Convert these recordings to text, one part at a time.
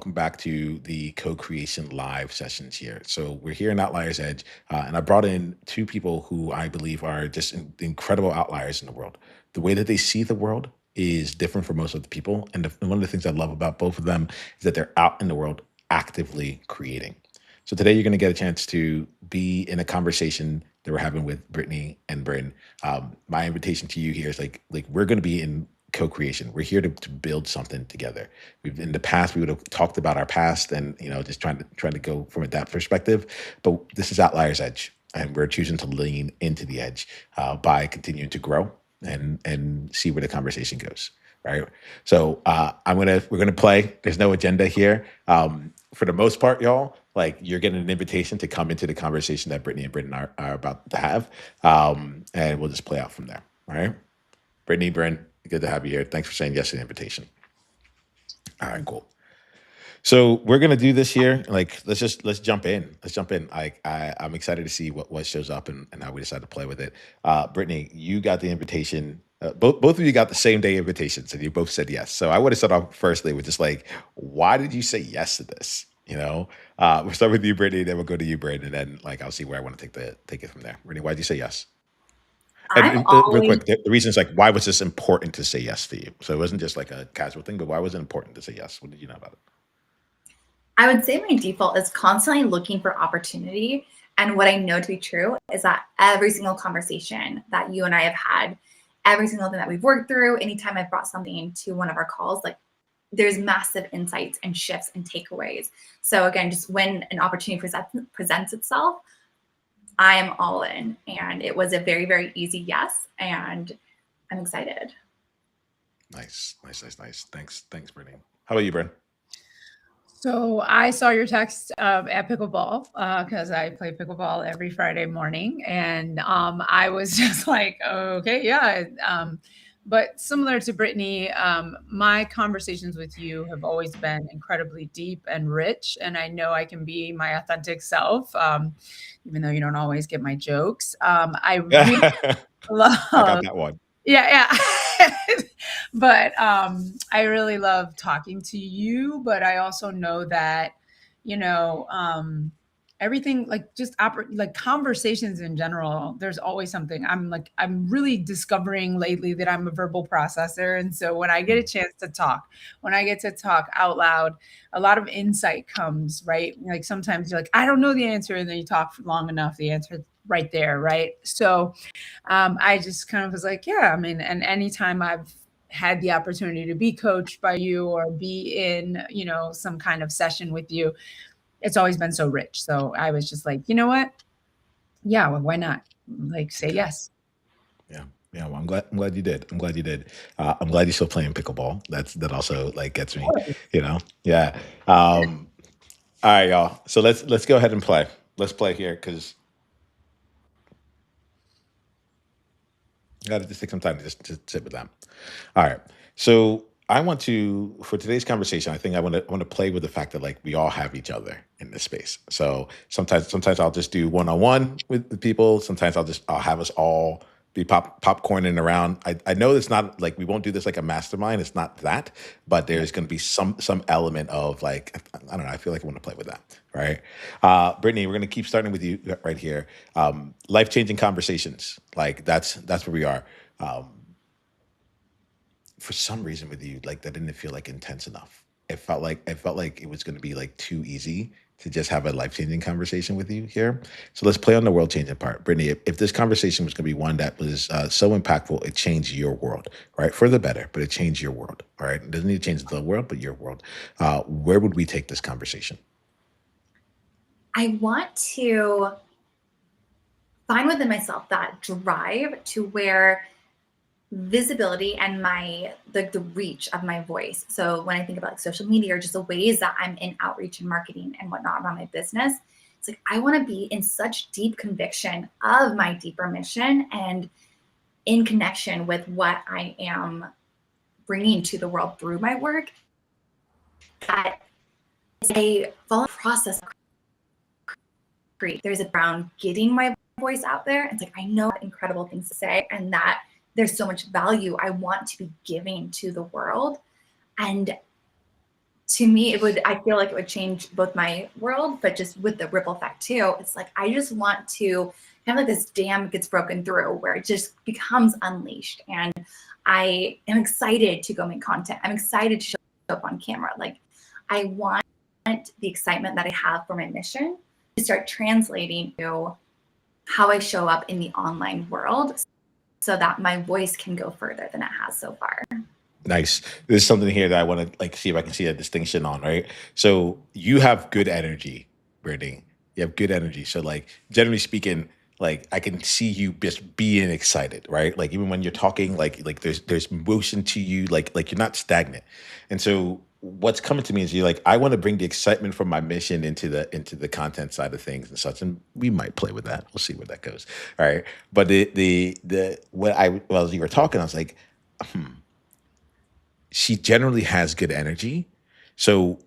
welcome back to the co-creation live sessions here. So we're here in Outliers Edge, and I brought in two people who I believe are just incredible outliers in the world. The way that they see the world is different from most of the people, and one of the things I love about both of them is that they're out in the world actively creating. So today you're going to get a chance to be in a conversation that we're having with Brittni and Bryn. My invitation to you here is like we're going to be in co-creation. We're here to build something together. We've in the past we would have talked about our past and just trying to go from that perspective. But this is Outliers Edge, and we're choosing to lean into the edge by continuing to grow and see where the conversation goes. Right. So we're gonna play. There's no agenda here. For the most part, y'all, like you're getting an invitation to come into the conversation that Brittni and Bryn are about to have. And we'll just play out from there. All right. Brittni, Bryn, good to have you here. Thanks for saying yes to the invitation. All right, cool. So we're gonna do this here. Like, let's jump in. Let's jump in. I'm excited to see what shows up and how we decide to play with it. Brittni, you got the invitation. Both of you got the same day invitations, and you both said yes. So I want to start off firstly with just like, why did you say yes to this? We'll start with you, Brittni, then we'll go to you, Bryn, and then like I'll see where I want to take it from there. Brittni, why did you say yes? I'm Real always, quick, the reason is like, why was this important to say yes to you? So it wasn't just like a casual thing, but why was it important to say yes? What did you know about it? I would say my default is constantly looking for opportunity. And what I know to be true is that every single conversation that you and I have had, every single thing that we've worked through, anytime I've brought something to one of our calls, like there's massive insights and shifts and takeaways. So again, just when an opportunity presents itself, I am all in. And it was a very, very easy yes. And I'm excited. Nice. Thanks, Brittni. How about you, Bryn? So I saw your text at pickleball because I play pickleball every Friday morning, and I was just like, okay, yeah. But similar to Brittni, my conversations with you have always been incredibly deep and rich, and I know I can be my authentic self, even though you don't always get my jokes. I really I got love, that one. yeah. But I really love talking to you, but I also know that, you know, everything like just like conversations in general, there's always something. I'm really discovering lately that I'm a verbal processor. And so when I get a chance to talk, when I get to talk out loud, a lot of insight comes, right? Like sometimes you're like, I don't know the answer. And then you talk for long enough, the answer right there, right? So I just kind of was like, yeah, I mean, and anytime I've had the opportunity to be coached by you or be in, some kind of session with you, it's always been so rich. So I was just like, you know what? Yeah, well, why not? Like, say Okay. yes. Yeah. Yeah. Well, I'm glad you did. I'm glad you're still playing pickleball. That also like gets me, Yeah. All right, y'all. So let's go ahead and play. Let's play here because I got to just take some time to just sit with them. All right. So I want to for today's conversation. I think I want to play with the fact that like we all have each other in this space. So sometimes I'll just do one on one with people. Sometimes I'll have us all be popcorning around. I know it's not like we won't do this like a mastermind. It's not that, but there's going to be some element of like I don't know. I feel like I want to play with that. Right. Brittni, we're going to keep starting with you right here. Life changing conversations. Like that's where we are. For some reason with you, like that didn't feel like intense enough. It felt like it was going to be like too easy to just have a life changing conversation with you here. So let's play on the world changing part, Brittni. If this conversation was going to be one that was so impactful, it changed your world, right, for the better, but it changed your world, all right. It doesn't need to change the world, but your world. Where would we take this conversation? I want to find within myself that drive to where visibility and the reach of my voice. So when I think about like social media or just the ways that I'm in outreach and marketing and whatnot around my business, it's like I want to be in such deep conviction of my deeper mission and in connection with what I am bringing to the world through my work, that a follow process. There's a brown getting my voice out there. It's like I know incredible things to say and that there's so much value I want to be giving to the world. And to me, I feel like it would change both my world, but just with the ripple effect too. It's like, I just want to kind of like this dam gets broken through where it just becomes unleashed. And I am excited to go make content. I'm excited to show up on camera. Like, I want the excitement that I have for my mission to start translating to how I show up in the online world so that my voice can go further than it has so far. Nice. There's something here that I want to like see if I can see a distinction on, right? So you have good energy, Brittany. You have good energy. So like generally speaking, like I can see you just being excited, right? Like even when you're talking, like there's motion to you, like you're not stagnant. And so what's coming to me is you're like, I want to bring the excitement from my mission into the content side of things and such. And we might play with that. We'll see where that goes. All right. But the what I well as you were talking, I was like, she generally has good energy. So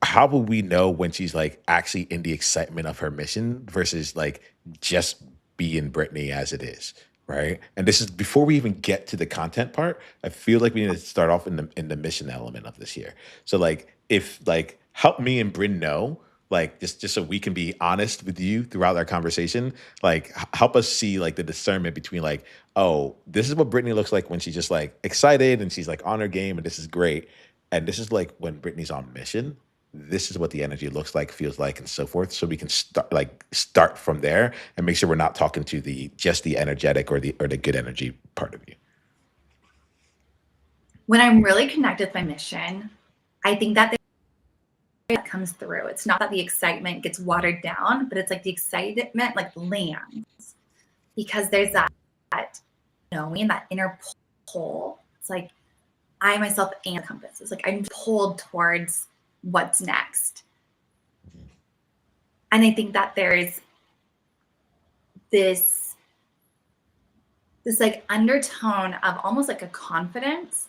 how will we know when she's like actually in the excitement of her mission versus like just being Brittany as it is, right? And this is before we even get to the content part. I feel like we need to start off in the mission element of this here. So like if like help me and Bryn know like just so we can be honest with you throughout our conversation, like help us see like the discernment between like, oh, this is what Brittany looks like when she's just like excited and she's like on her game and this is great, and this is like when Brittany's on mission. This is what the energy looks like, feels like, and so forth. So we can start from there and make sure we're not talking to the energetic or the good energy part of you. When I'm really connected with my mission, I think that comes through. It's not that the excitement gets watered down, but it's like the excitement like lands because there's that knowing, that inner pull. It's like I myself am a compass. It's like I'm pulled towards what's next. And I think that there's this like undertone of almost like a confidence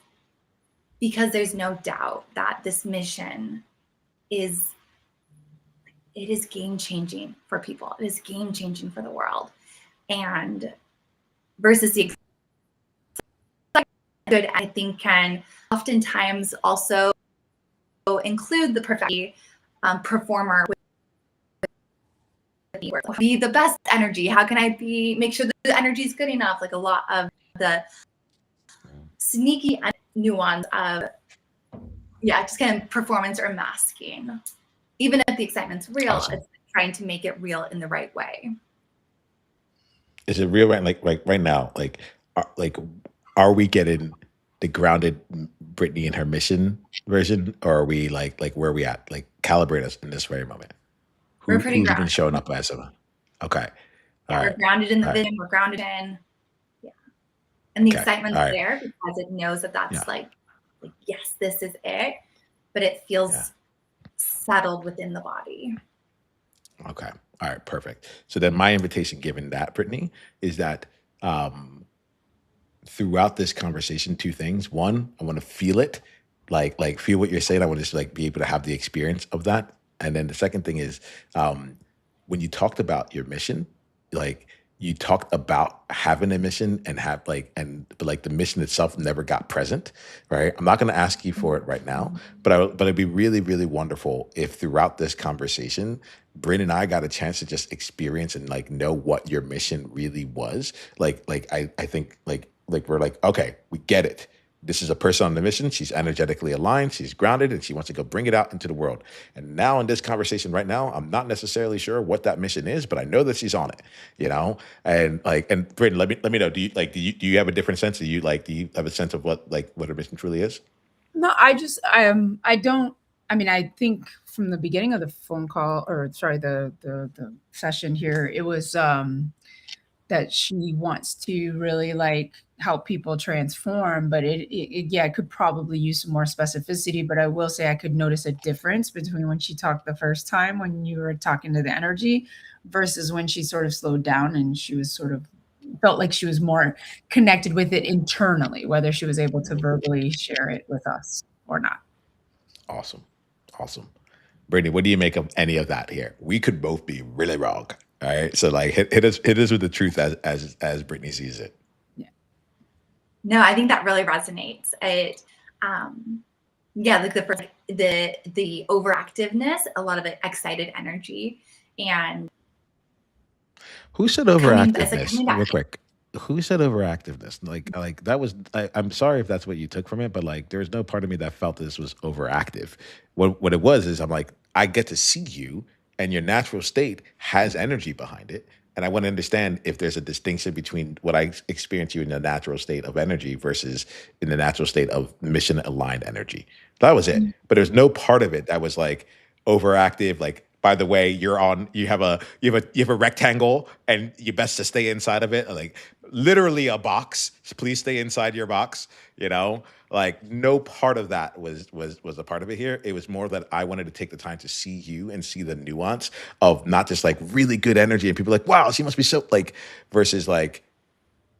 because there's no doubt that this mission is game changing for people. It is game changing for the world. And versus the good, I think can oftentimes also include the perfect performer be the best energy. How can I make sure that the energy is good enough? Like a lot of the sneaky nuance of just kind of performance or masking. Even if the excitement's real, awesome. It's trying to make it real in the right way. Is it real right like right now? Like are we getting the grounded Brittany in her mission version, or are we like where are we at? Like calibrate us in this very moment. We're pretty who's grounded. Been showing up as someone? Okay. Yeah, we're grounded in the vision. We're grounded in, and the excitement's there because it knows that that's like yes, this is it, but it feels settled within the body. Okay. All right. Perfect. So then my invitation, given that, Brittany, is that throughout this conversation, two things. One, I want to feel it, like feel what you're saying. I want to just like be able to have the experience of that. And then the second thing is when you talked about your mission, like you talked about having a mission and but the mission itself never got present, right? I'm not going to ask you for it right now, but it'd be really, really wonderful if throughout this conversation, Bryn and I got a chance to just experience and like know what your mission really was. I think like we're like, okay, we get it. This is a person on the mission. She's energetically aligned. She's grounded, and she wants to go bring it out into the world. And now in this conversation right now, I'm not necessarily sure what that mission is, but I know that she's on it, And Brittany, let me know. Do you have a different sense? Do you have a sense of what her mission truly is? No, I don't. I mean, I think from the beginning of the phone call, or sorry, the session here, it was that she wants to really like help people transform, but it could probably use some more specificity. But I will say I could notice a difference between when she talked the first time when you were talking to the energy versus when she sort of slowed down and she was sort of felt like she was more connected with it internally, whether she was able to verbally share it with us or not. Awesome. Brittany, what do you make of any of that here? We could both be really wrong. All right. So like hit us with the truth as Brittany sees it. Yeah. No, I think that really resonates. yeah, like the first, the overactiveness, a lot of it excited energy, and Who said it's like overactiveness? coming back. Real quick. Who said overactiveness? Like that was. I'm sorry if that's what you took from it, but like there was no part of me that felt this was overactive. What it was is I'm like I get to see you, and your natural state has energy behind it, and I want to understand if there's a distinction between what I experience you in the natural state of energy versus in the natural state of mission aligned energy. That was it. But there's no part of it that was like overactive. Like by the way, you have a rectangle and you best to stay inside of it. Like literally a box. Please stay inside your box. You know, like no part of that was a part of it here. It was more that I wanted to take the time to see you and see the nuance of not just like really good energy and people like, wow, she must be so like versus like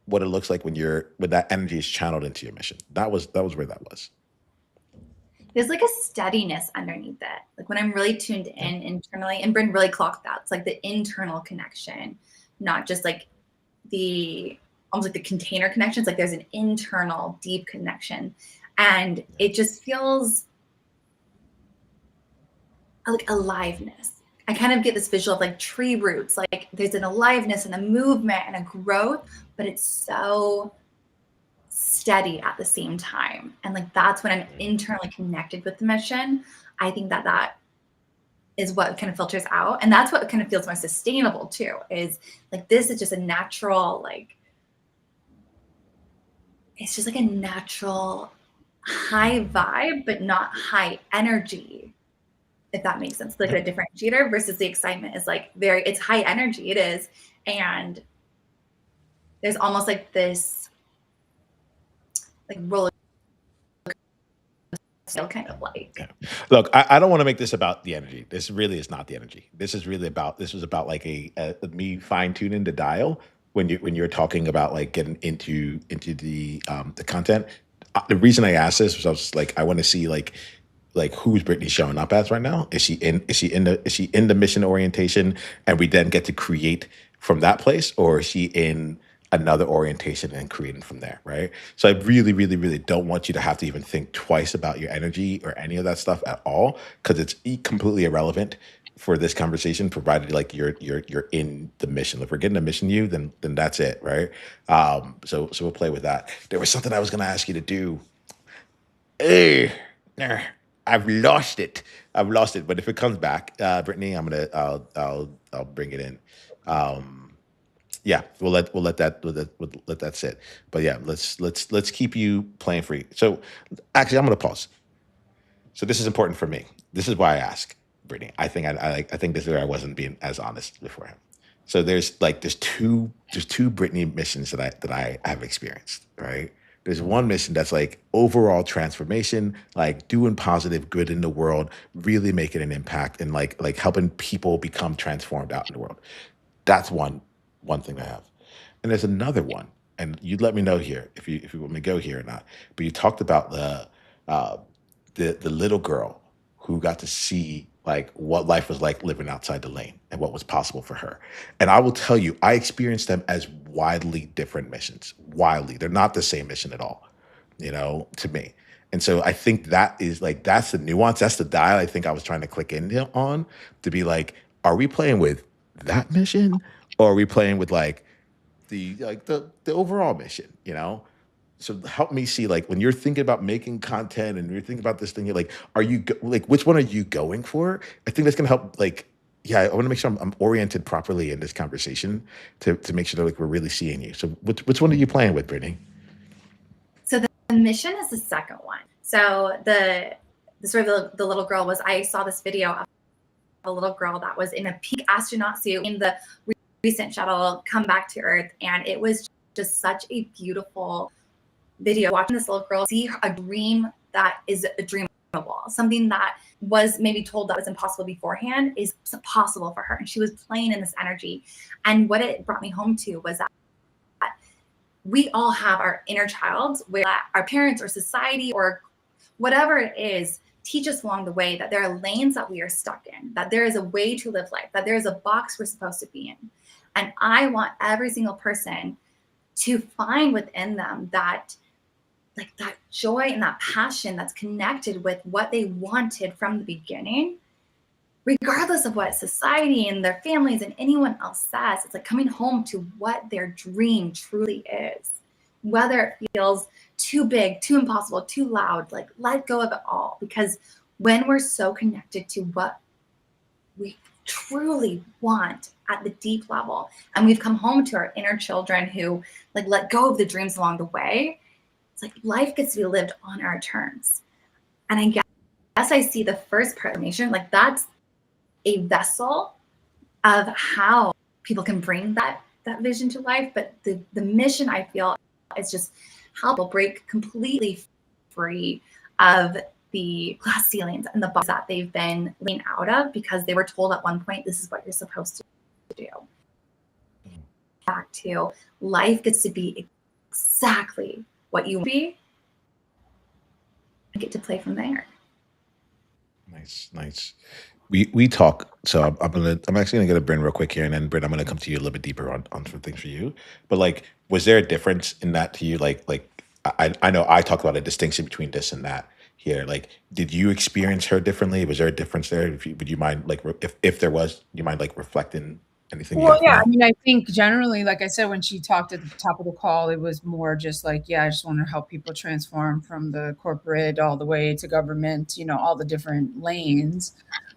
what it looks like when that energy is channeled into your mission. That was where that was. There's like a steadiness underneath it. Like when I'm really tuned Yeah. in internally, and Bryn really clocked that. It's like the internal connection, not just like the almost like the container connections. Like there's an internal deep connection, and it just feels like aliveness. I kind of get this visual of like tree roots. Like there's an aliveness and a movement and a growth, but it's so steady at the same time. And like that's when I'm internally connected with the mission. I think that that is what kind of filters out. And that's what kind of feels more sustainable too, is like this is just a natural, like it's just like a natural high vibe, but not high energy, if that makes sense. Like Yeah. a differentiator versus the excitement is like it's high energy, it is. And there's almost like this like roller coaster kind of Yeah. like. Look, I don't want to make this about the energy. This really is not the energy. This was about like me fine tuning the dial when you're talking about like getting into the content. The reason I asked this was I was like I want to see like who's Brittany showing up as right now? Is she in the mission orientation and we then get to create from that place, or is she in another orientation and creating from there, right? So I really, really, really don't want you to have to even think twice about your energy or any of that stuff at all, because it's completely irrelevant for this conversation, provided like you're in the mission. If we're getting a mission you, then that's it, right? So we'll play with that. There was something I was gonna ask you to do. Eh, nah, I've lost it. I've lost it. But if it comes back, Brittany, I'll bring it in. Um, yeah, we'll let that sit. But yeah, let's keep you playing free. So actually, I'm gonna pause. So this is important for me. This is why I ask, Brittany. I think this is where I wasn't being as honest beforehand. So there's two Brittany missions that I have experienced, right? There's one mission that's like overall transformation, like doing positive good in the world, really making an impact and like helping people become transformed out in the world. That's one thing I have. And there's another one, and you let me know here if you want me to go here or not. But you talked about uh, the little girl who got to see like what life was like living outside the lane and what was possible for her. And I will tell you, I experienced them as widely different missions. Wildly, they're not the same mission at all, to me. And so I think that's the nuance, that's the dial I think I was trying to click in on to be like, are we playing with that mission, or are we playing with like the overall mission, so help me see like when you're thinking about making content and you're thinking about this thing, you're like, like which one are you going for? I think that's gonna help. Like, yeah, I want to make sure I'm oriented properly in this conversation to make sure that like we're really seeing you. So which one are you playing with, Brittany? So the mission is the second one. So the story of the little girl was, I saw this video of a little girl that was in a peak astronaut suit in the recent shuttle come back to Earth, and it was just such a beautiful video watching this little girl see a dream that is a dreamable, something that was maybe told that was impossible beforehand is possible for her, and she was playing in this energy. And what it brought me home to was that we all have our inner child, where our parents or society or whatever it is teach us along the way that there are lanes that we are stuck in, that there is a way to live life, that there is a box we're supposed to be in. And I want every single person to find within them that like that joy and that passion that's connected with what they wanted from the beginning, regardless of what society and their families and anyone else says. It's like coming home to what their dream truly is, whether it feels too big, too impossible, too loud, like let go of it all. Because when we're so connected to what we truly want at the deep level, and we've come home to our inner children who like let go of the dreams along the way, it's like life gets to be lived on our terms. And I guess I see the first part of nation, like that's a vessel of how people can bring that vision to life. But the mission, I feel, is just how people break completely free of the glass ceilings and the box that they've been leaning out of because they were told at one point, this is what you're supposed to do. Back to life gets to be exactly what you want to be. I get to play from there. Nice. We talk. So I'm actually gonna get a Bryn real quick here, and then Bryn, I'm gonna come to you a little bit deeper on some things for you. But like, was there a difference in that to you? Like I know I talk about a distinction between this and that here. Like, did you experience her differently? Was there a difference there? Would you mind like if there was, you mind like reflecting anything you Well, have from yeah, that? I mean, I think generally, like I said, when she talked at the top of the call, it was more just like, yeah, I just want to help people transform from the corporate all the way to government, all the different lanes.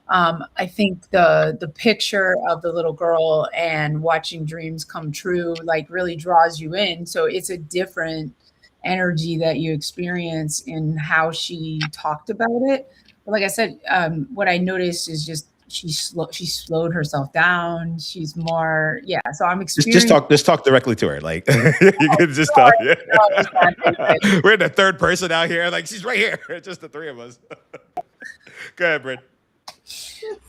I think the picture of the little girl and watching dreams come true, like really draws you in. So it's a different energy that you experience in how she talked about it. But like I said, what I noticed is just she slowed herself down. She's more, yeah. So I'm experiencing. Just talk directly to her. Like you can just talk. Yeah. We're in the third person out here. Like she's right here. It's just the three of us. Go ahead, Bryn.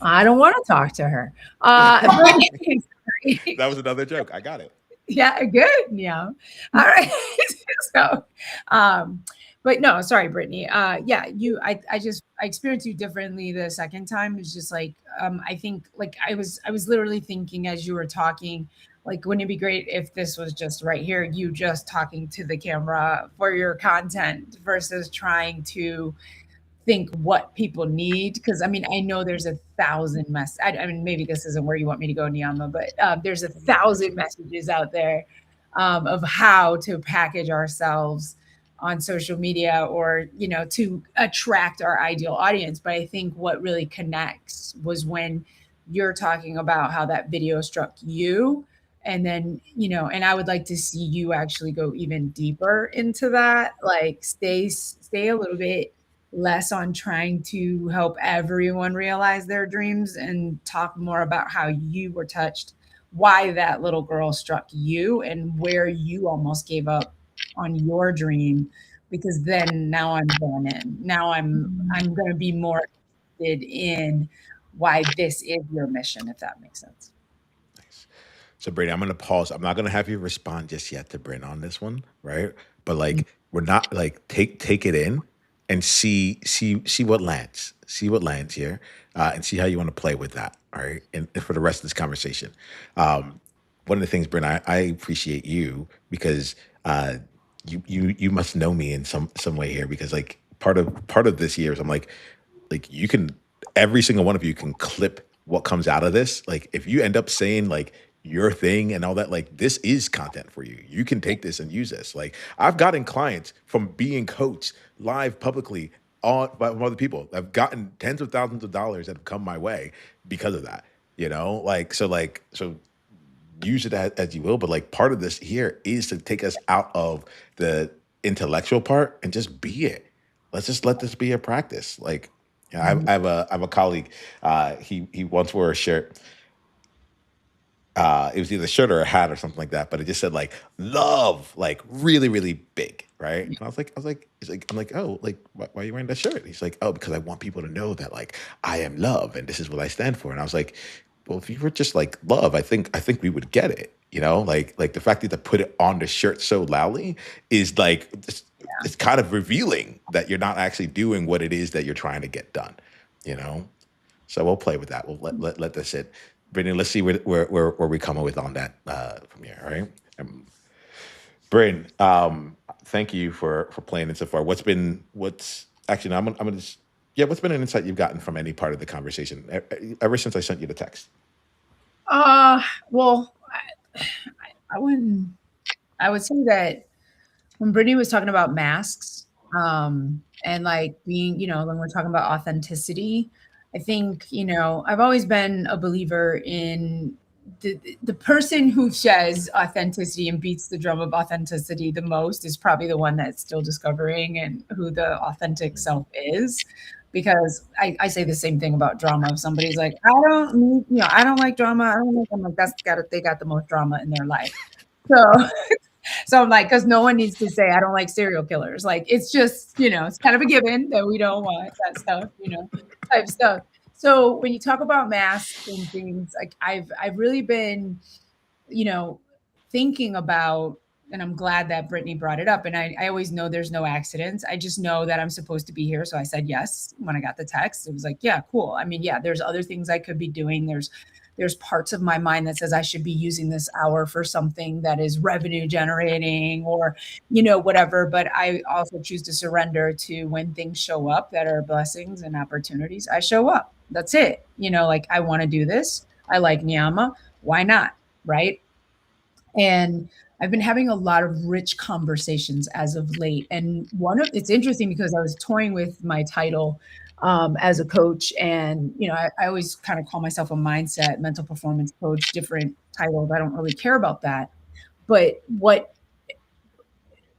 I don't want to talk to her. That was another joke. I got it. Yeah, good. Yeah. All right. So, but no, sorry, Brittany. Yeah, I experienced you differently the second time. It's just like, I think like I was literally thinking as you were talking, like, wouldn't it be great if this was just right here, you just talking to the camera for your content versus trying to think what people need. Because I mean, I know there's 1,000 I mean, maybe this isn't where you want me to go, Niyama, but there's 1,000 messages out there of how to package ourselves on social media or to attract our ideal audience. But I think what really connects was when you're talking about how that video struck you, and then and I would like to see you actually go even deeper into that, like stay a little bit less on trying to help everyone realize their dreams and talk more about how you were touched, why that little girl struck you, and where you almost gave up on your dream. Because then now I'm going in. Now I'm going to be more interested in why this is your mission, if that makes sense. Nice. So, Brady, I'm going to pause. I'm not going to have you respond just yet to Bryn on this one, right? But like, we're not like take it in and see what lands, here, and see how you want to play with that, all right? And for the rest of this conversation, one of the things, Bryn, I appreciate you because you must know me in some way here because like part of this year is I'm like you can every single one of you can clip what comes out of this. Like if you end up saying like your thing and all that, like this is content for you. You can take this and use this. Like I've gotten clients from being coached live publicly on by other people. I've gotten tens of thousands of dollars that have come my way because of that. So use it as you will, but like part of this here is to take us out of the intellectual part and just be it. Let's just let this be a practice. Like I have a colleague. He once wore a shirt. It was either a shirt or a hat or something like that, but it just said like love, like really, really big, right? And I'm like, oh, like why are you wearing that shirt? He's like, oh, because I want people to know that like I am love and this is what I stand for. And I was like, well, if you were just like love, I think we would get it. Like the fact that to put it on the shirt so loudly is like it's kind of revealing that you're not actually doing what it is that you're trying to get done. So we'll play with that. We'll let this sit. Brittany, let's see where we come up with on that from here. All right, Bryn. Thank you for playing it so far. What's actually no, I'm gonna just yeah. What's been an insight you've gotten from any part of the conversation ever since I sent you the text? Uh, well, I wouldn't. I would say that when Brittany was talking about masks, and like being, when we're talking about authenticity, I think, I've always been a believer in the person who says authenticity and beats the drum of authenticity the most is probably the one that's still discovering and who the authentic self is. Because I say the same thing about drama. If somebody's like, I don't like drama, I don't like, I'm like, they got the most drama in their life. So so I'm like, because no one needs to say I don't like serial killers. Like it's just, it's kind of a given that we don't want that stuff, type stuff. So when you talk about masks and things, like I've really been, you know, thinking about, and I'm glad that Brittany brought it up. And I always know there's no accidents. I just know that I'm supposed to be here. So I said yes when I got the text. It was like, yeah, cool. I mean, yeah, there's other things I could be doing. There's parts of my mind that says I should be using this hour for something that is revenue generating or, whatever. But I also choose to surrender to when things show up that are blessings and opportunities. I show up. That's it. Like I want to do this. I like Nyama. Why not? Right. And I've been having a lot of rich conversations as of late. And it's interesting because I was toying with my title as a coach. And, I always kind of call myself a mindset, mental performance coach, different titles. I don't really care about that. But what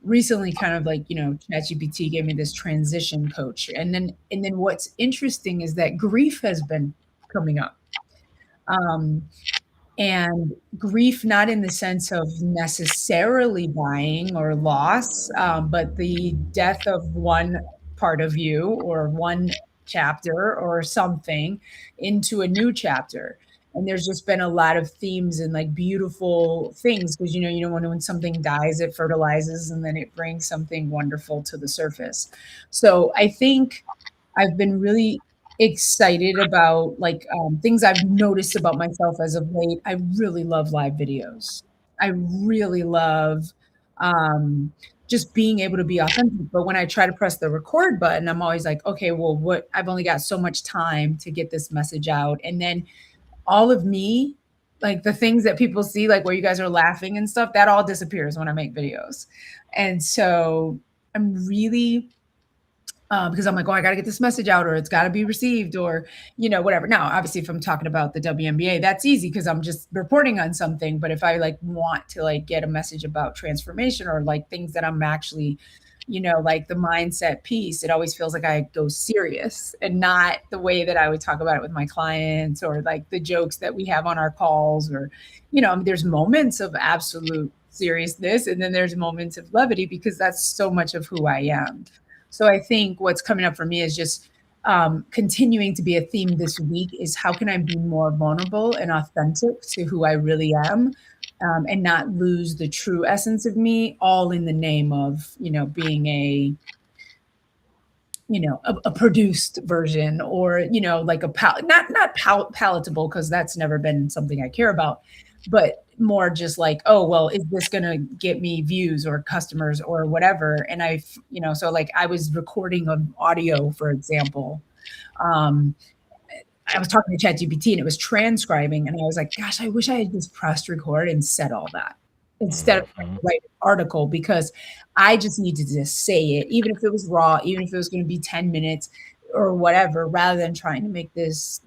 recently kind of like, ChatGPT gave me this transition coach. And then what's interesting is that grief has been coming up. And grief, not in the sense of necessarily dying or loss, but the death of one part of you or one chapter or something into a new chapter. And there's just been a lot of themes and like beautiful things because when something dies, it fertilizes and then it brings something wonderful to the surface. So I think I've been really excited about like things I've noticed about myself as of late. I really love live videos. I really love um, just being able to be authentic. But when I try to press the record button, I'm always like, okay, well, what I've only got so much time to get this message out. And then all of me, like the things that people see, like where you guys are laughing and stuff, that all disappears when I make videos. And so I'm really because I'm like, oh, I got to get this message out or it's got to be received or, whatever. Now, obviously, if I'm talking about the WNBA, that's easy because I'm just reporting on something. But if I like want to like get a message about transformation or like things that I'm actually, like the mindset piece, it always feels like I go serious and not the way that I would talk about it with my clients or like the jokes that we have on our calls or, there's moments of absolute seriousness and then there's moments of levity because that's so much of who I am. So I think what's coming up for me is just continuing to be a theme this week is how can I be more vulnerable and authentic to who I really am and not lose the true essence of me all in the name of, being a produced version or, like not palatable because that's never been something I care about, but more just like, oh, well, is this going to get me views or customers or whatever? And so like I was recording an audio, for example. I was talking to ChatGPT and it was transcribing and I was like, gosh, I wish I had just pressed record and said all that instead of trying to write an article because I just needed to just say it, even if it was raw, even if it was going to be 10 minutes or whatever, rather than trying to make this,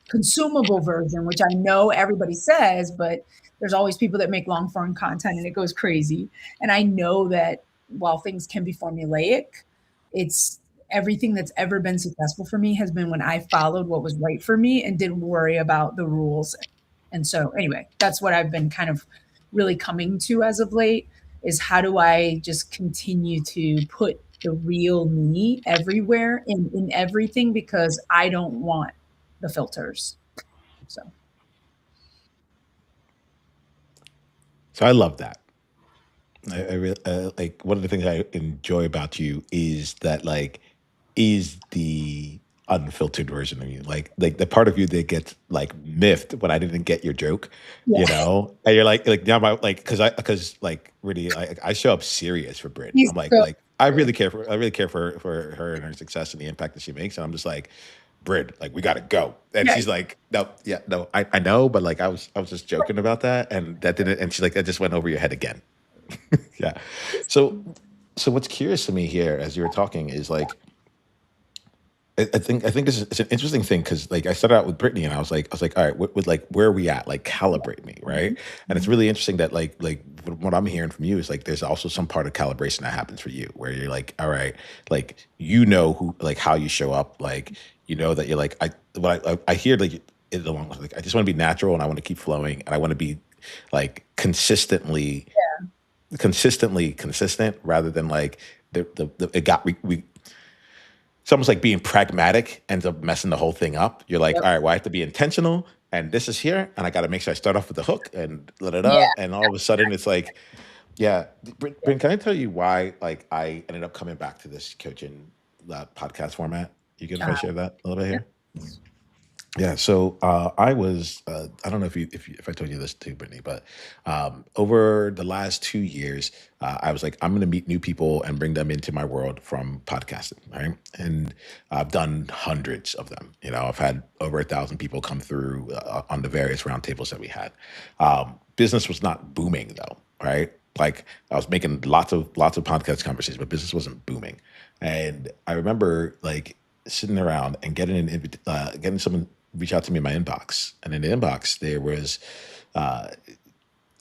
consumable version, which I know everybody says, but there's always people that make long form content and it goes crazy. And I know that while things can be formulaic, it's everything that's ever been successful for me has been when I followed what was right for me and didn't worry about the rules. And so anyway, that's what I've been kind of really coming to as of late is how do I just continue to put the real me everywhere in everything because I don't want the filters. So I love that. Like one of the things I enjoy about you is that like is the unfiltered version of you, like the part of you that gets like miffed when I didn't get your joke, Yeah, and you're like now my like because like really I show up serious for Brit. he's I'm like so like I really care for her and her success and the impact that she makes, and I'm just like Brit, like we gotta go, and yeah. she's like no, yeah, no, I know, but like I was just joking about that, and that didn't, and she's like that just went over your head again. Yeah. So what's curious to me here as you were talking is like I think this is it's an interesting thing because like I started out with Brittany and I was like all right with like where are we at, like calibrate me, right? And it's really interesting that like what I'm hearing from you is like there's also some part of calibration that happens for you where you're like all right, like who like how you show up, like that you're like I hear like it along with like I just want to be natural and I want to keep flowing and I want to be like consistently consistent rather than like the it got we it's almost like being pragmatic ends up messing the whole thing up. You're like, Yep. all right, well, I have to be intentional, and this is here, and I got to make sure I start off with the hook and da da Yeah. da. And all of a sudden, it's like, yeah, Bryn, can I tell you why? Like, I ended up coming back to this coaching podcast format. You good if I Uh, share that a little bit here? Yeah, so I was I don't know if I told you this too, Brittany, but over the last 2 years, I was like, I'm going to meet new people and bring them into my world from podcasting, right? And I've done hundreds of them. I've had over 1,000 people come through on the various roundtables that we had. Business was not booming though, right? Like I was making lots of podcast conversations, but business wasn't booming. And I remember like sitting around and getting someone reach out to me in my inbox, and in the inbox there was uh,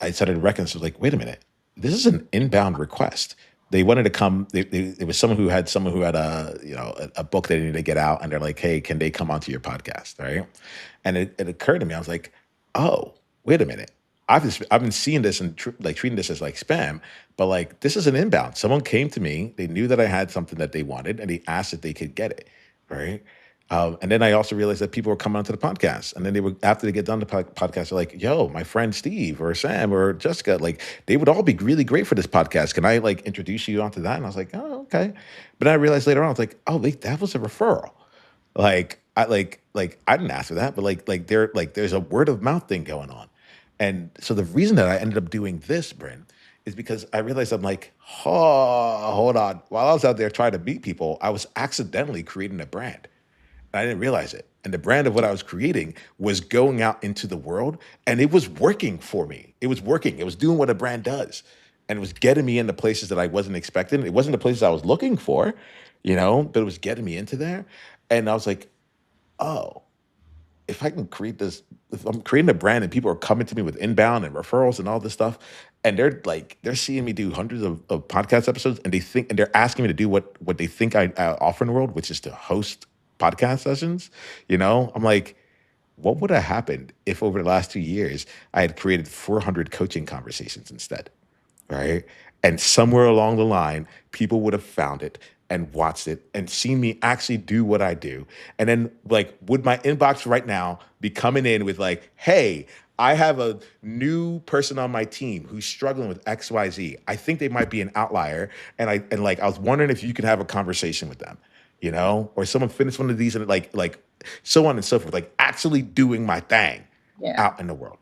I started recognizing like, wait a minute, this is an inbound request. They wanted to come. It was someone who had a book they needed to get out, and they're like, hey, can they come onto your podcast, right? And it occurred to me, I was like, oh, wait a minute. I've been seeing this and like treating this as like spam, but like this is an inbound. Someone came to me, they knew that I had something that they wanted, and they asked if they could get it, right? And then I also realized that people were coming onto the podcast, and then they would after they get done the podcast, they're like, "Yo, my friend Steve or Sam or Jessica, like they would all be really great for this podcast. Can I like introduce you onto that?" And I was like, "Oh, okay." But then I realized later on, I was like, "Oh, wait, that was a referral." Like I didn't ask for that, but there's a word of mouth thing going on. And so the reason that I ended up doing this, Bryn, is because I realized I'm like, oh, hold on. While I was out there trying to meet people, I was accidentally creating a brand. And I didn't realize it. And the brand of what I was creating was going out into the world and it was working for me. It was working. It was doing what a brand does. And it was getting me into places that I wasn't expecting. It wasn't the places I was looking for, but it was getting me into there. And I was like, oh, if I can create this, if I'm creating a brand and people are coming to me with inbound and referrals and all this stuff, and they're seeing me do hundreds of podcast episodes, and they're asking me to do what they think I offer in the world, which is to host podcast sessions. I'm like, what would have happened if over the last 2 years I had created 400 coaching conversations instead? Right? And somewhere along the line, people would have found it and watched it and seen me actually do what I do. And then, like, would my inbox right now be coming in with, like, hey, I have a new person on my team who's struggling with XYZ. I think they might be an outlier. And I was wondering if you could have a conversation with them, or someone finished one of these and like so on and so forth, like actually doing my thing yeah. out in the world.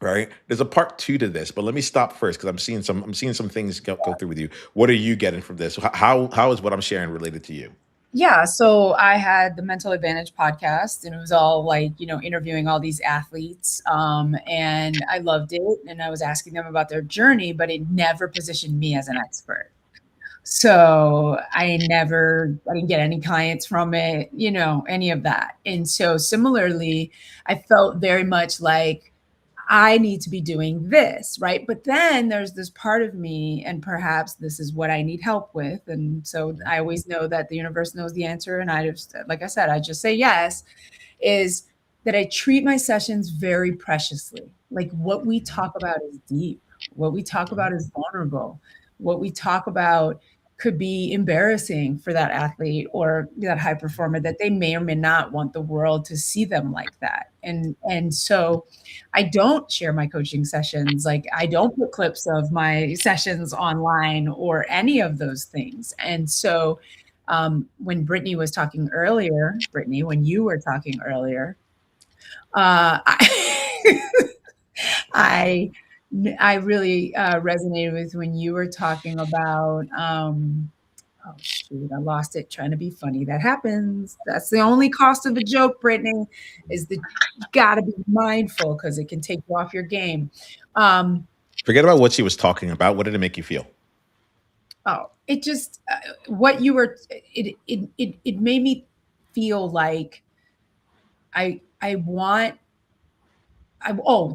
Right. There's a part two to this, but let me stop first because I'm seeing some things go through with you. What are you getting from this? How is what I'm sharing related to you? Yeah, so I had the Mental Advantage podcast, and it was all like, interviewing all these athletes. And I loved it. And I was asking them about their journey, but it never positioned me as an expert. So I didn't get any clients from it, any of that. And so similarly, I felt very much like I need to be doing this, right? But then there's this part of me, and perhaps this is what I need help with. And so I always know that the universe knows the answer. And I just, like I said, I just say yes, is that I treat my sessions very preciously. Like what we talk about is deep, what we talk about is vulnerable, what we talk about could be embarrassing for that athlete or that high performer that they may or may not want the world to see them like that. And so I don't share my coaching sessions. Like I don't put clips of my sessions online or any of those things. And so When Brittni was talking earlier, Brittni, when you were talking earlier, I, I I really resonated with when you were talking about oh shoot, I lost it trying to be funny. That happens. That's the only cost of a joke, Brittany, is that you gotta be mindful because it can take you off your game. Um, Forget about what she was talking about. What did it make you feel? oh, it just what you were it made me feel like I want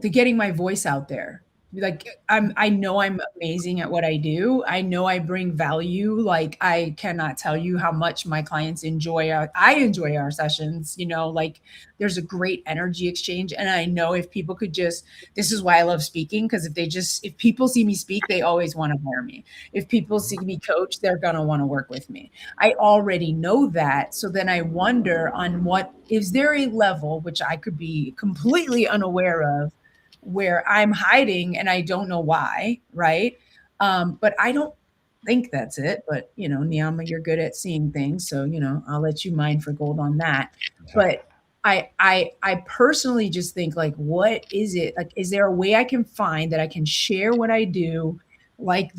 the getting my voice out there. Like I know I'm amazing at what I do. I know I bring value. Like I cannot tell you how much my clients enjoy I enjoy our sessions, like there's a great energy exchange. And I know if people could just this is why I love speaking, because if people see me speak, they always want to hire me. If people see me coach, they're gonna want to work with me. I already know that. So then I wonder on what is there a level which I could be completely unaware of where I'm hiding and I don't know why, right? But I don't think that's it. But Niyama, you're good at seeing things, so I'll let you mine for gold on that. But I personally just think like, what is it? Like, is there a way I can find that I can share what I do, like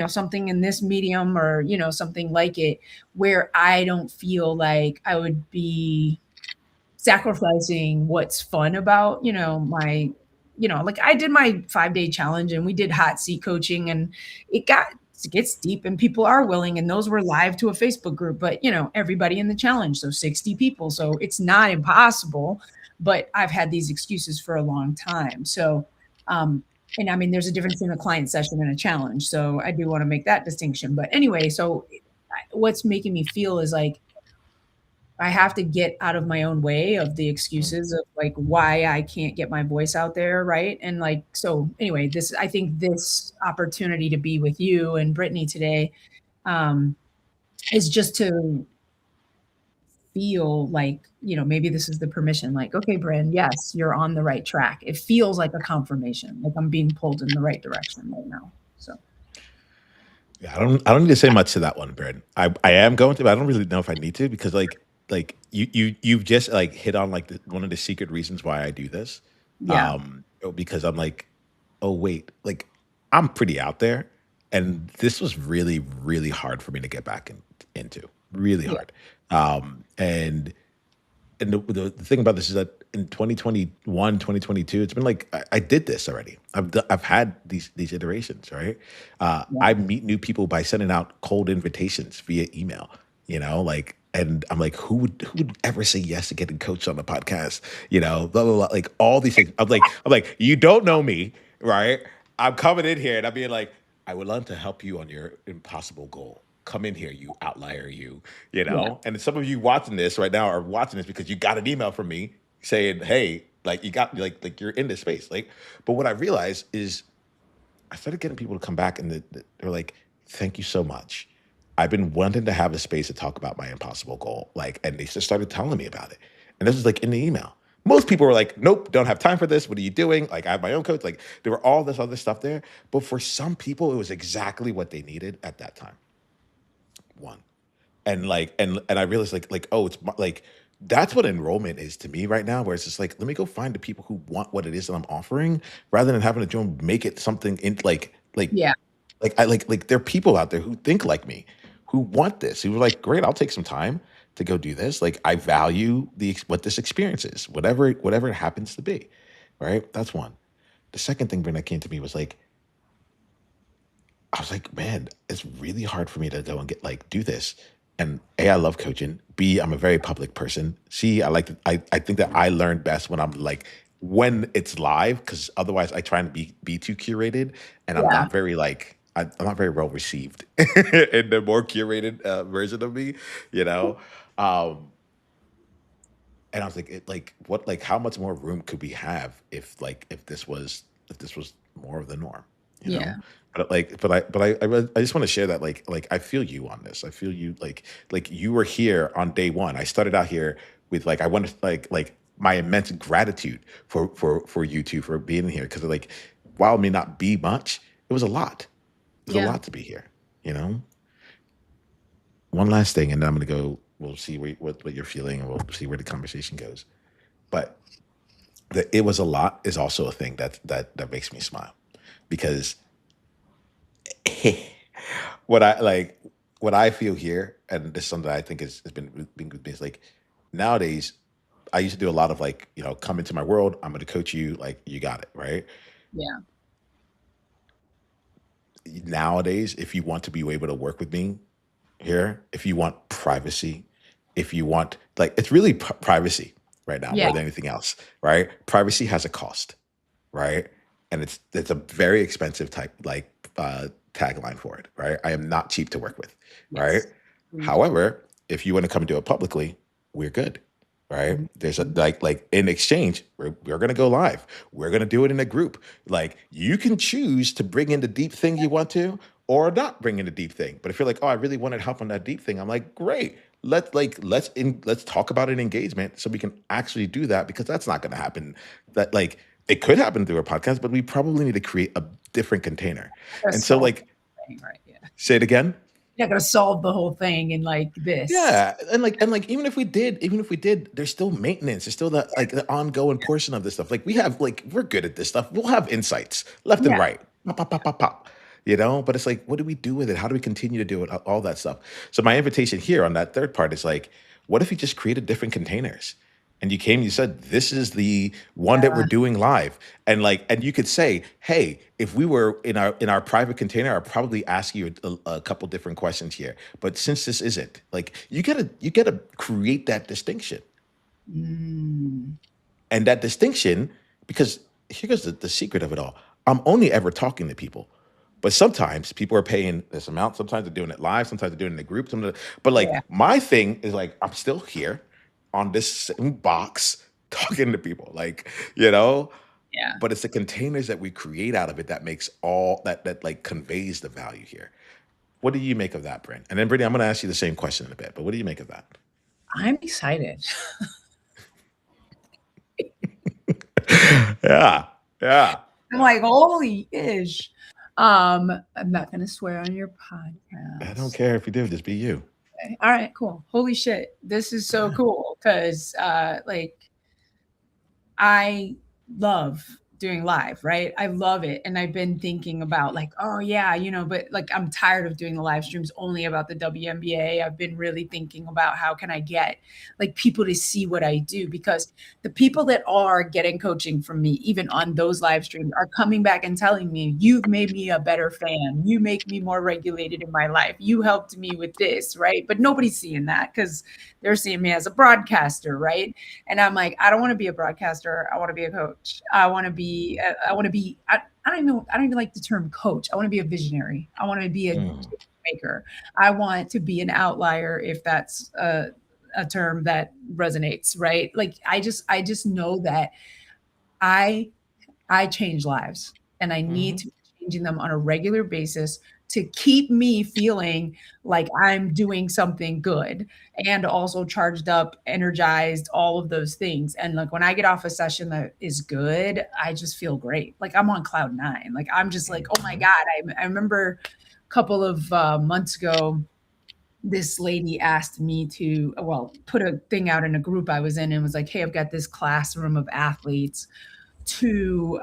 something in this medium or something like it, where I don't feel like I would be sacrificing what's fun about, my, like I did my 5-day challenge and we did hot seat coaching and it gets deep and people are willing. And those were live to a Facebook group, but everybody in the challenge. So 60 people. So it's not impossible, but I've had these excuses for a long time. So, and I mean, there's a difference in a client session and a challenge. So I do want to make that distinction. But anyway, so what's making me feel is like, I have to get out of my own way of the excuses of like why I can't get my voice out there, right? And like so anyway, I think this opportunity to be with you and Brittni today um is just to feel like, maybe this is the permission, like, okay, Bryn, yes, you're on the right track. It feels like a confirmation, like I'm being pulled in the right direction right now. So Yeah, I don't need to say much to that one, Bryn. I am going to, but I don't really know if I need to because you've just like hit on like one of the secret reasons why I do this. yeah. Because I'm like, oh wait, like I'm pretty out there, and this was really really hard for me to get back into, really Yeah. hard. And the thing about this is that in 2021, 2022, it's been like I did this already. I've had these iterations, right? Yeah. I meet new people by sending out cold invitations via email, like, and I'm like, who would ever say yes to getting coached on the podcast? Blah blah blah, like all these things. I'm like, you don't know me, right? I'm coming in here and I'm being like, I would love to help you on your impossible goal. Come in here, you outlier, you Yeah. know. And some of you watching this right now are watching this because you got an email from me saying, "Hey, like you got like you're in this space." Like, but what I realized is I started getting people to come back and they're like, "Thank you so much. I've been wanting to have a space to talk about my impossible goal." Like, and they just started telling me about it. And this was like in the email. Most people were like, "Nope, don't have time for this. What are you doing?" Like, I have my own coach. Like, there were all this other stuff there. But for some people, it was exactly what they needed at that time. One. And I realized like oh like that's what enrollment is to me right now, where it's just like let me go find the people who want what it is that I'm offering rather than having to go and make it something in Yeah. I like there are people out there who think like me, who want this, who are like, great, I'll take some time to go do this. Like I value what this experience is, whatever it happens to be, right? That's one. The second thing that came to me was like I was like, man, it's really hard for me to go and get like do this. And A, I love coaching. B, I'm a very public person. C, I think that I learn best when I'm like when it's live, because otherwise I try and be too curated, and I'm Yeah. not very like I'm not very well received in the more curated version of me, you know. Um, and I was like, like what, like how much more room could we have if this was more of the norm, you know? Yeah. But I just want to share that like I feel you on this. I feel you like you were here on day one. I started out here with like I wanted like my immense gratitude for you two for being here because like while it may not be much, it was a lot. It was a Yeah. lot to be here, you know. one last thing, and then I'm gonna go. We'll see what you're feeling, and we'll see where the conversation goes. But the it was a lot is also a thing that makes me smile because what I like what I feel here, and this is something that I think has been good. Is like nowadays, I used to do a lot of like come into my world. I'm going to coach you. Like you got it right. Yeah. Nowadays, if you want to be able to work with me here, if you want privacy, if you want like it's really privacy right now Yeah. more than anything else, right? Privacy has a cost, right? And it's a very expensive type like tagline for it, right? I am not cheap to work with, right? Yes. Agreed. However, if you want to come and do it publicly, we're good, right? There's a Mhm. like in exchange, we're gonna go live. We're gonna do it in a group. Like you can choose to bring in the deep thing you want to, or not bring in the deep thing. But if you're like, oh, I really wanted help on that deep thing, I'm like, great. Let's talk about an engagement so we can actually do that because that's not gonna happen. That like it could happen through a podcast, but we probably need to create a different container. Gotta And so solve like the thing, right? Yeah. say it again. You're not gonna solve the whole thing in like this. Yeah, and like even if we did, there's still maintenance. There's still that like the ongoing portion of this stuff. Like we have like we're good at this stuff. We'll have insights left and Yeah. right. Pop, pop, pop, pop, pop. But it's like, what do we do with it? How do we continue to do it? All that stuff. So my invitation here on that third part is like, what if we just created different containers? And you came, you said, this is the one that we're Yeah. doing live. And like, and you could say, hey, if we were in our private container, I'd probably ask you a couple different questions here. But since this isn't, like you gotta create that distinction. Mm. And that distinction, because here's the secret of it all. I'm only ever talking to people. But sometimes people are paying this amount. Sometimes they're doing it live. Sometimes they're doing it in a group. But like Yeah. my thing is like I'm still here on this same box talking to people. Like, you know, Yeah. but it's the containers that we create out of it that makes all that like conveys the value here. What do you make of that, Bryn? And then Brittany, I'm gonna ask you the same question in a bit, but what do you make of that? I'm excited. Yeah. Yeah. I'm like, holy ish. I'm not gonna swear on your I don't podcast. care if you do, just be you. Okay. All right, cool. Holy shit. This is so Yeah. cool because like I love doing live, right? I love it. And I've been thinking about like, oh yeah, but like I'm tired of doing the live streams only about the WNBA. I've been really thinking about how can I get like people to see what I do because the people that are getting coaching from me, even on those live streams, are coming back and telling me, you've made me a better fan. You make me more regulated in my life. You helped me with this, right? But nobody's seeing that because they're seeing me as a broadcaster, right? And I'm like, I don't want to be a broadcaster. I want to be a coach. I want to be, I don't even know, I don't even like the term coach. I want to be a visionary. I want to be a Mm. maker. I want to be an outlier if that's a term that resonates, right? Like I just know that I I change lives and I need Mhm. to be changing them on a regular basis to keep me feeling like I'm doing something good and also charged up, energized, all of those things. And like when I get off a session that is good, I just feel great. Like I'm on cloud nine. Like I'm just like, oh my Mhm. God. I remember a couple of months ago, this lady asked me to, well, put a thing out in a group I was in and was like, hey, I've got this classroom of athletes to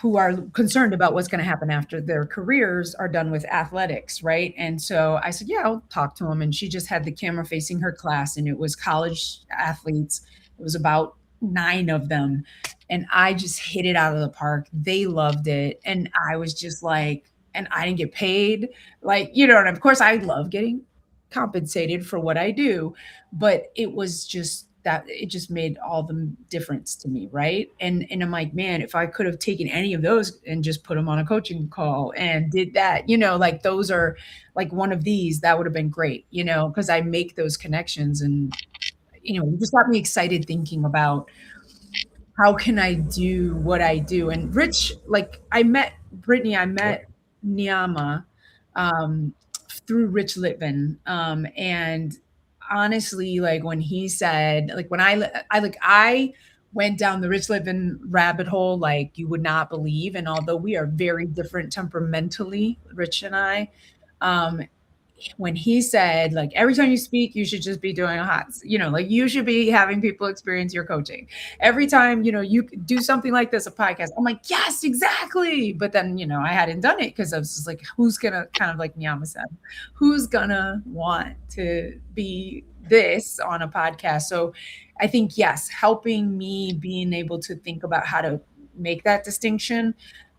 who are concerned about what's going to happen after their careers are done with athletics, right? And so I said, yeah, I'll talk to them. And she just had the camera facing her class, and it was college athletes. It was about 9 of them. And I just hit it out of the park. They loved it. And I was just like, and I didn't get paid. Like, and of course, I love getting compensated for what I do, but it was just that it just made all the difference to me, right? And I'm like, man, if I could have taken any of those and just put them on a coaching call and did that, like those are like one of these, that would have been great, because I make those connections. And it just got me excited thinking about how can I do what I do. And Rich, like I met Brittany, I Yep. met Niama um, through Rich Litvin. And honestly, like when he said, like when I went down the Rich Litvin rabbit hole, like you would not believe. And although we are very different temperamentally, Rich and I, When he said, like, every time you speak, you should just be doing a hot, like you should be having people experience your coaching. Every time, you do something like this, a podcast, I'm like, yes, exactly. But then, I hadn't done it because I was just like, who's going to, kind of like Miyama said, who's going to want to be this on a podcast? So I think, yes, helping me being able to think about how to make that distinction,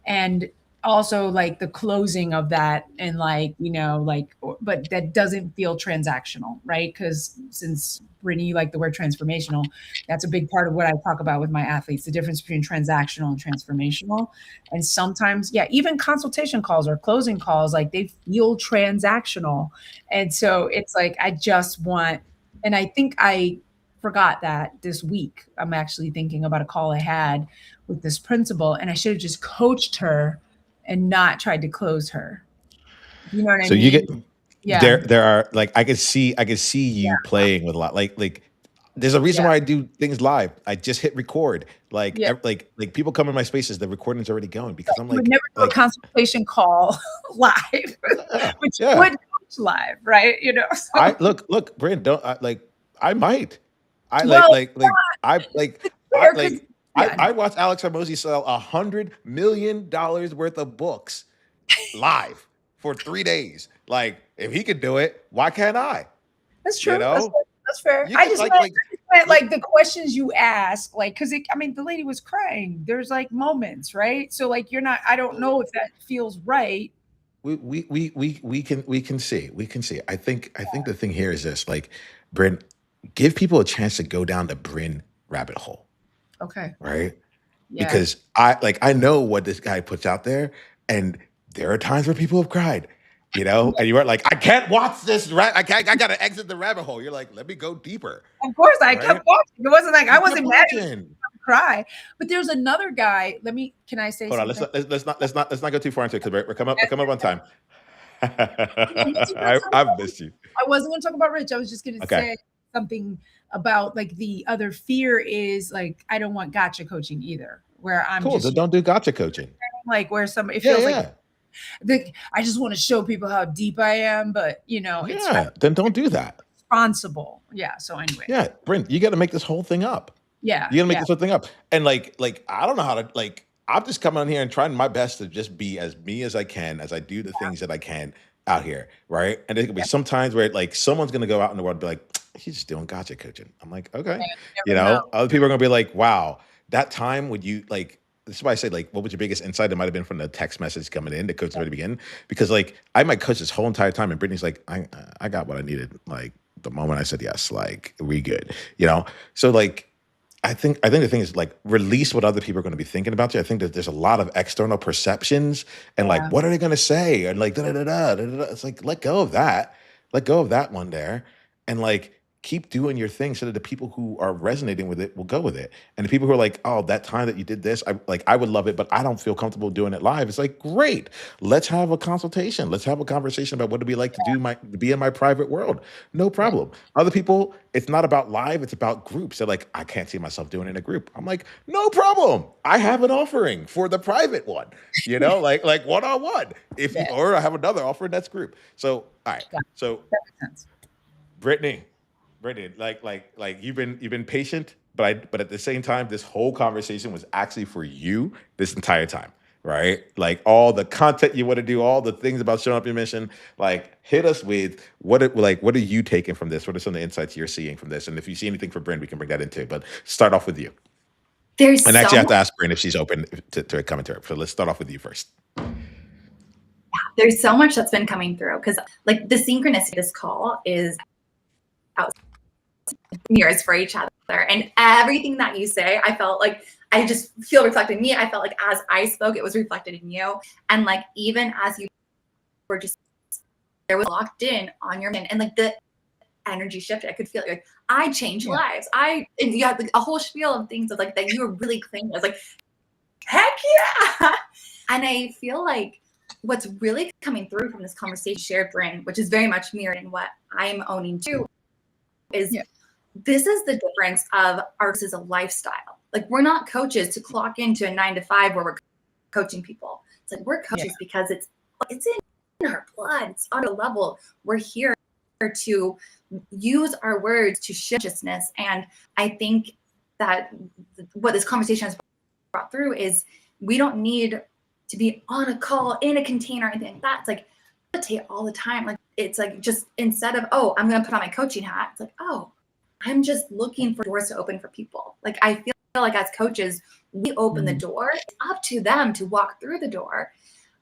and also like the closing of that, and but that doesn't feel transactional, right? Because since Brittni, you like the word transformational, that's a big part of what I talk about with my athletes, the difference between transactional and transformational. And sometimes, yeah, even consultation calls or closing calls, like they feel transactional. And so it's like, I just want, and I think I forgot that this week, I'm actually thinking about a call I had with this principal, and I should have just coached her and not tried to close her. You know what I So you mean? get Yeah. there are like I could see you Yeah. playing with a lot like there's a reason Yeah. why I do things live. I just hit record. Like Yeah. like people come in my spaces, the recording's already going because I'm You would never do a like consultation call live, yeah, but you yeah. would coach live, right? I So, look, Bryn, don't I might. I well, I it's fair because, yeah, I watched Alex Hormozy sell $100 million worth of books live for 3 days. Like, if he could do it, why can't I? that's You true. know, That's fair. you can I just meant look, like the questions you ask, like, because the lady was crying. There's like moments, right? So like, you're not. I don't know if that feels right. we can see. We can see. I think the thing here is this, like, Bryn, give people a chance to go down the Bryn rabbit hole, Okay. right? Yeah. Because I know what this guy puts out there, and there are times where people have cried, and you are like, I can't watch this. I gotta exit the rabbit hole. You're like, let me go deeper, Of course, I right? kept watching. It wasn't like I You kept wasn't mad at watching. him cry. But there's another guy. Can I say Hold on, something? let's not go too far into it because we're coming up on time. Let's go I've missed you. I wasn't going to talk about Rich. I was just going to Okay, say something about like the other fear is like, I don't want gotcha coaching either, where I'm cool. just Then don't do gotcha coaching. like, where it Yeah, feels like yeah, I just want to show people how deep I am, but it's yeah. Then don't do that. responsible. Yeah. So anyway, Yeah, Brent, you got to make this whole thing up. yeah. You got to make Yeah. this whole thing up. And I don't know how to I'm just coming on here and trying my best to just be as me as I can as I do the things that I can out here, right? And there's gonna be Yeah. some times where someone's gonna go out in the world and be like, he's just doing gotcha coaching. I'm like, okay. You never know. Other people are gonna be like, wow, that time would you this is why I say, what was your biggest insight? It might have been from the text message coming in, the coach at the beginning. Because I might coach this whole entire time, and Brittany's like, I got what I needed. Like the moment I said yes, we good, So I think the thing is release what other people are going to be thinking about you. I think that there's a lot of external perceptions and Yeah. what are they going to say and da da da da da da. It's let go of that, one there, and keep doing your thing so that the people who are resonating with it will go with it, and the people who are like, oh, that time that you did this, I would love it, but I don't feel comfortable doing it live. It's great. Let's have a consultation. Let's have a conversation about what it'd be like to be in my private world. No problem. Other people, it's not about live, it's about groups. They're like, I can't see myself doing it in a group. I'm like, no problem. I have an offering for the private one, like one-on-one. Or I have another offering that's group. So, all right. So That makes sense. Brittni, you've been patient, but at the same time, this whole conversation was actually for you this entire time, right? All the content you want to do, all the things about showing up your mission, hit us with what are you taking from this? What are some of the insights you're seeing from this? And if you see anything for Bryn, we can bring that into it. But start off with you. And actually, I have to ask Bryn if she's open to coming to her. So let's start off with you first. There's so much that's been coming through because the synchronicity of this call is out mirrors for each other, and everything that you say, I felt like I just feel reflected in me. I felt like as I spoke, it was reflected in you, and even as you were just there was locked in on your man, and the energy shifted. I could feel it. I changed lives. And you had a whole spiel of things of that you were really claiming. I was like, heck yeah! And I feel like what's really coming through from this conversation shared, Bryn, which is very much mirrored in what I'm owning too, is this is the difference of ours is a lifestyle. We're not coaches to clock into a 9 to 5 where we're coaching people. It's we're coaches because it's in our blood. It's on a level. We're here to use our words to shift consciousness. And I think that what this conversation has brought through is we don't need to be on a call in a container or anything like that. It's like meditate all the time. Like it's like just instead of, oh, I'm gonna put on my coaching hat, it's like, oh, I'm just looking for doors to open for people. Like I feel like as coaches, we open the door. It's up to them to walk through the door.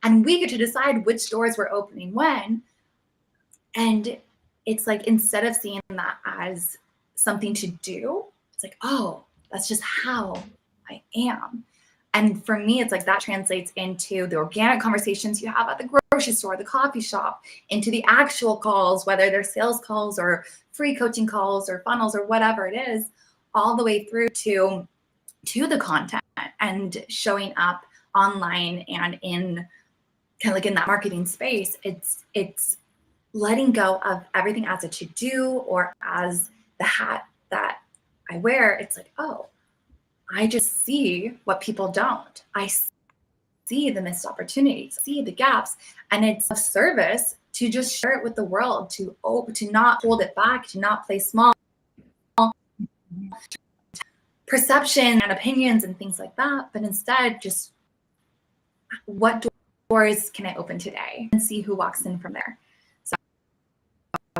And we get to decide which doors we're opening when. And it's like, instead of seeing that as something to do, it's like, oh, that's just how I am. And for me, it's like that translates into the organic conversations you have at the grocery store, the coffee shop, into the actual calls, whether they're sales calls or free coaching calls or funnels or whatever it is, all the way through to the content and showing up online and in kind of like in that marketing space. It's letting go of everything as a to-do or as the hat that I wear. It's like, oh, I just see what people don't. I see the missed opportunities, see the gaps, and it's a service to just share it with the world, to not hold it back, to not play small. Perception and opinions and things like that, but instead just what doors can I open today and see who walks in from there. So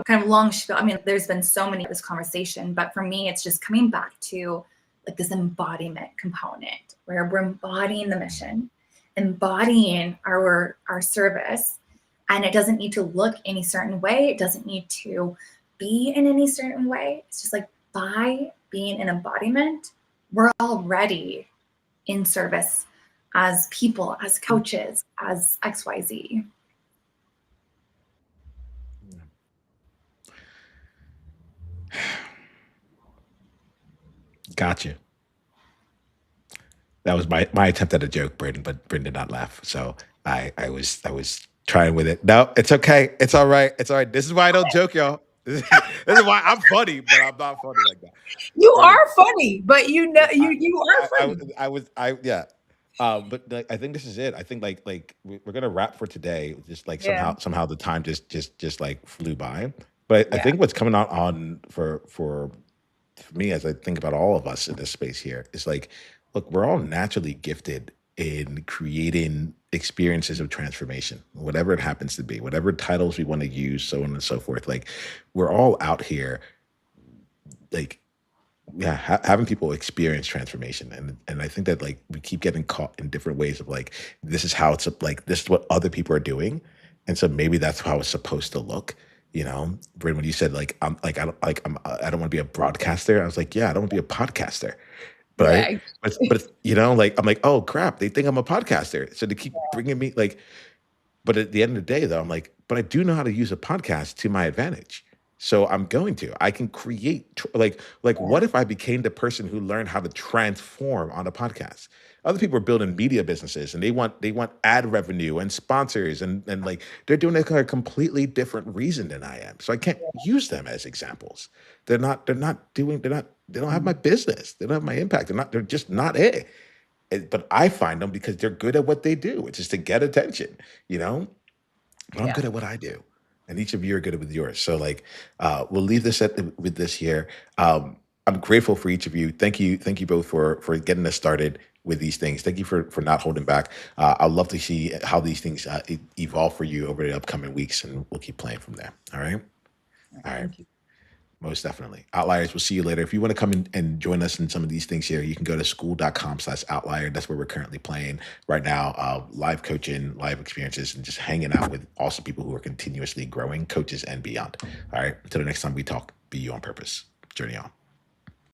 kind of long spiel. I mean, there's been so many of this conversation, but for me, it's just coming back to like this embodiment component where we're embodying the mission, embodying our service, and it doesn't need to look any certain way. It doesn't need to be in any certain way. It's just like by being an embodiment, we're already in service as people, as coaches, as XYZ. Gotcha. That was my attempt at a joke, Bryn, but Bryn did not laugh. So I was trying with it. No, it's okay. It's all right. It's all right. This is why I don't joke, y'all. This is why I'm funny, but I'm not funny like that. You are funny, but you know you are funny. Yeah. But like, I think this is it. I think like we're gonna wrap for today. Just like Yeah. somehow the time just like flew by. But I Yeah. think what's coming out on for me as I think about all of us in this space here is like, look, we're all naturally gifted in creating experiences of transformation, whatever it happens to be, whatever titles we want to use, so on and so forth. Like we're all out here, like yeah, having people experience transformation, and I think that like we keep getting caught in different ways of like this is how it's like this is what other people are doing, and so maybe that's how it's supposed to look. You know, Bryn, when you said like I don't want to be a broadcaster, I was like, yeah, I don't want to be a podcaster, right? Yeah. But you know, like I'm like, oh crap, they think I'm a podcaster, so they keep bringing me like. But at the end of the day, though, I'm like, but I do know how to use a podcast to my advantage. So I'm going to. I can create like what if I became the person who learned how to transform on a podcast? Other people are building media businesses and they want ad revenue and sponsors and like they're doing it for a completely different reason than I am. So I can't use them as examples. They don't have my business. They don't have my impact. They're just not it. But I find them because they're good at what they do. It's just to get attention, you know? But I'm Yeah. good at what I do. And each of you are good with yours. So like we'll leave this with this here. I'm grateful for each of you. Thank you both for getting us started with these things. Thank you for not holding back. I'd love to see how these things evolve for you over the upcoming weeks, and we'll keep playing from there. All right. All right. Thank you. Most definitely. Outliers, we'll see you later. If you want to come in and join us in some of these things here, you can go to school.com/outlier. That's where we're currently playing right now. Live coaching, live experiences, and just hanging out with awesome people who are continuously growing, coaches and beyond. All right. Until the next time we talk, be you on purpose. Journey on.